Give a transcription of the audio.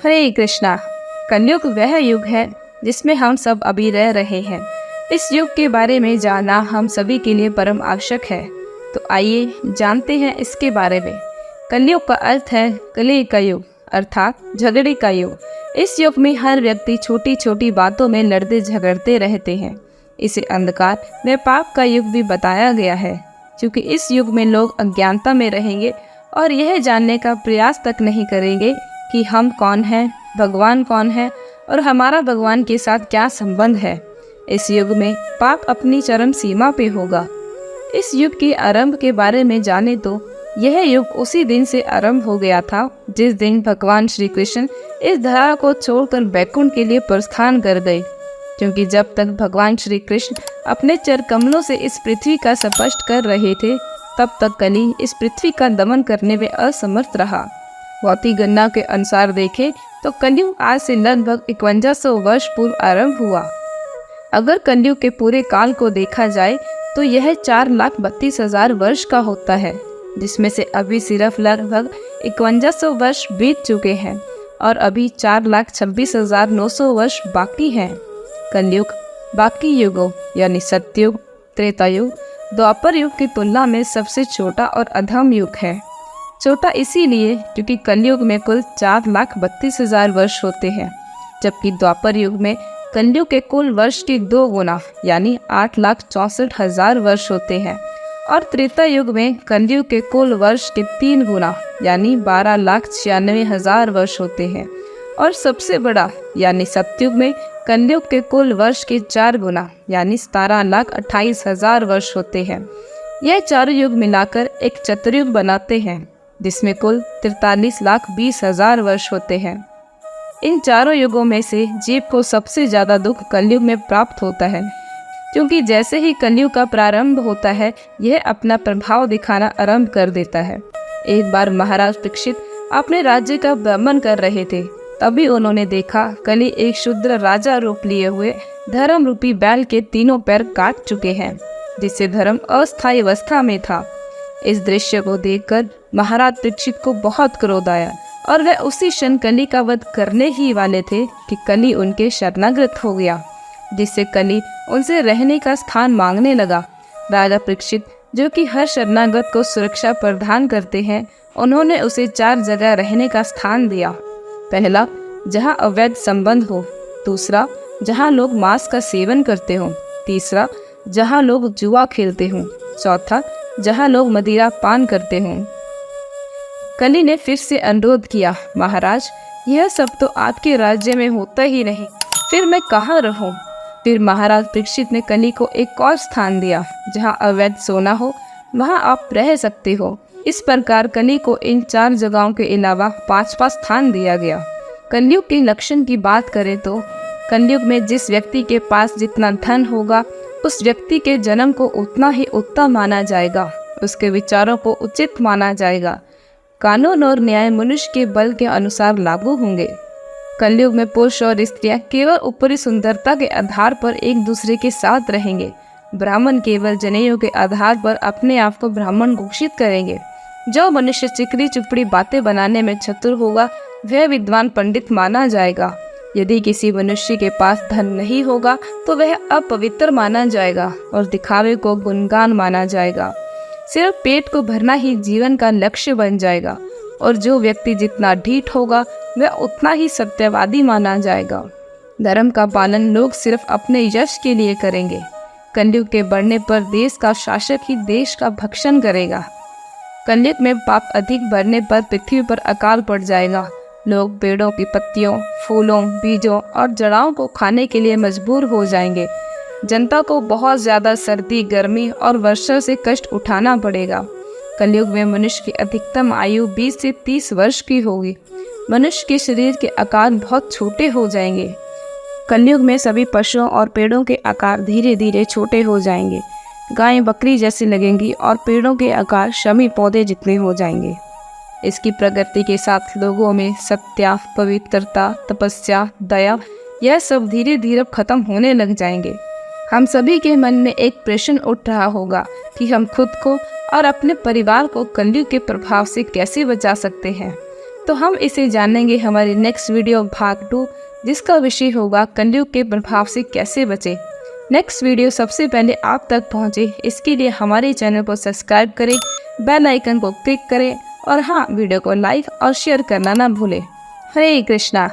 हरे कृष्णा। कलयुग वह युग है जिसमें हम सब अभी रह रहे हैं। इस युग के बारे में जानना हम सभी के लिए परम आवश्यक है। तो आइए जानते हैं इसके बारे में। कलयुग का अर्थ है कली का युग, अर्थात झगड़े का युग। इस युग में हर व्यक्ति छोटी छोटी बातों में लड़ते झगड़ते रहते हैं। इसे अंधकार व पाप का युग भी बताया गया है, क्योंकि इस युग में लोग अज्ञानता में रहेंगे और यह जानने का प्रयास तक नहीं करेंगे कि हम कौन हैं, भगवान कौन है और हमारा भगवान के साथ क्या संबंध है। इस युग में पाप अपनी चरम सीमा पे होगा। इस युग के आरंभ के बारे में जाने तो यह युग उसी दिन से आरंभ हो गया था जिस दिन भगवान श्री कृष्ण इस धरा को छोड़कर बैकुंठ के लिए प्रस्थान कर गए। क्योंकि जब तक भगवान श्री कृष्ण अपने चर कमलों से इस पृथ्वी का स्पष्ट कर रहे थे, तब तक कली इस पृथ्वी का दमन करने में असमर्थ रहा। भौतिक गणना के अनुसार देखें तो कलयुग आज से लगभग 5100 वर्ष पूर्व आरंभ हुआ। अगर कलयुग के पूरे काल को देखा जाए तो यह 4,32,000 वर्ष का होता है, जिसमें से अभी सिर्फ लगभग 5100 वर्ष बीत चुके हैं और अभी 4,26,900 वर्ष बाकी हैं। कलयुग बाकी युगों यानी सतयुग, त्रेता युग, द्वापर युग की तुलना में सबसे छोटा और अधम युग है। छोटा इसीलिए क्योंकि कलयुग में कुल 4,32,000 वर्ष होते हैं, जबकि द्वापर युग में कलयुग के कुल वर्ष की 2 गुना यानी 8,64,000 वर्ष होते हैं और त्रेता युग में कलयुग के कुल वर्ष के 3 गुना यानी 12,96,000 वर्ष होते हैं और सबसे बड़ा यानी सतयुग में कलयुग के कुल वर्ष के 4 गुना यानी 17,28,000 वर्ष होते हैं। यह चारों युग मिलाकर एक चतुर्युग बनाते हैं, जिसमें कुल 43,20,000 वर्ष होते हैं। इन चारों युगों में से जीव को सबसे ज़्यादा दुख कलयुग में प्राप्त होता है, क्योंकि जैसे ही कलयुग का प्रारंभ होता है यह अपना प्रभाव दिखाना आरंभ कर देता है। एक बार महाराज परीक्षित अपने राज्य का भ्रमण कर रहे थे, तभी उन्होंने देखा कली एक शूद्र राजा रूप लिए हुए धर्म रूपी बैल के तीनों पैर काट चुके हैं, जिससे धर्म अस्थायी अवस्था में था। इस दृश्य को देखकर महाराज परीक्षित को बहुत क्रोध आया और वह उसी क्षण कली का वध करने ही वाले थे कि कली उनके शरणागत हो गया, जिससे कली उनसे रहने का स्थान मांगने लगा। राजा परीक्षित, जो कि हर शरणागत को सुरक्षा प्रदान करते हैं, उन्होंने उसे 4 जगह रहने का स्थान दिया। पहला, जहाँ अवैध संबंध हो। दूसरा, जहाँ लोग मांस का सेवन करते हों। तीसरा, जहाँ लोग जुआ खेलते हों। चौथा, जहाँ लोग मदिरा पान करते हों। कली ने फिर से अनुरोध किया, महाराज, यह सब तो आपके राज्य में होता ही नहीं, फिर मैं कहाँ रहूं? फिर महाराज परीक्षित ने कली को एक और स्थान दिया, जहाँ अवैध सोना हो, वहाँ आप रह सकते हो। इस प्रकार कली को इन 4 जगहों के अलावा 5 स्थान दिया गया। कलयुग के लक्षण की बात करें तो कलयुग में जिस व्यक्ति के पास जितना धन होगा, उस व्यक्ति के जन्म को उतना ही उत्तम माना जाएगा, उसके विचारों को उचित माना जाएगा। कानून और न्याय मनुष्य के बल के अनुसार लागू होंगे। कलयुग में पुरुष और स्त्रियां केवल ऊपरी सुंदरता के आधार पर एक दूसरे के साथ रहेंगे। ब्राह्मण केवल जनेऊ के आधार पर अपने आप को ब्राह्मण घोषित करेंगे। जो मनुष्य चिकनी चुपड़ी बातें बनाने में चतुर होगा, वह विद्वान पंडित माना जाएगा। यदि किसी मनुष्य के पास धन नहीं होगा तो वह अपवित्र माना जाएगा और दिखावे को गुणगान माना जाएगा। सिर्फ पेट को भरना ही जीवन का लक्ष्य बन जाएगा और जो व्यक्ति जितना ढीठ होगा वह उतना ही सत्यवादी माना जाएगा। धर्म का पालन लोग सिर्फ अपने यश के लिए करेंगे। कलयुग के बढ़ने पर देश का शासक ही देश का भक्षण करेगा। कलयुग में पाप अधिक बढ़ने पर पृथ्वी पर अकाल पड़ जाएगा। लोग पेड़ों की पत्तियों, फूलों, बीजों और जड़ों को खाने के लिए मजबूर हो जाएंगे। जनता को बहुत ज़्यादा सर्दी, गर्मी और वर्षा से कष्ट उठाना पड़ेगा। कलयुग में मनुष्य की अधिकतम आयु 20 से 30 वर्ष की होगी। मनुष्य के शरीर के आकार बहुत छोटे हो जाएंगे। कलयुग में सभी पशुओं और पेड़ों के आकार धीरे धीरे छोटे हो जाएंगे। गाय बकरी जैसी लगेंगी और पेड़ों के आकार शमी पौधे जितने हो जाएंगे। इसकी प्रगति के साथ लोगों में सत्या, पवित्रता, तपस्या, दया, यह सब धीरे धीरे खत्म होने लग जाएंगे। हम सभी के मन में एक प्रश्न उठ रहा होगा कि हम खुद को और अपने परिवार को कलयुग के प्रभाव से कैसे बचा सकते हैं। तो हम इसे जानेंगे हमारी नेक्स्ट वीडियो भाग 2, जिसका विषय होगा कलयुग के प्रभाव से कैसे बचें। नेक्स्ट वीडियो सबसे पहले आप तक पहुंचे, इसके लिए हमारे चैनल को सब्सक्राइब करें, बेल आइकन को क्लिक करें और हाँ, वीडियो को लाइक और शेयर करना ना भूलें। हरे कृष्णा।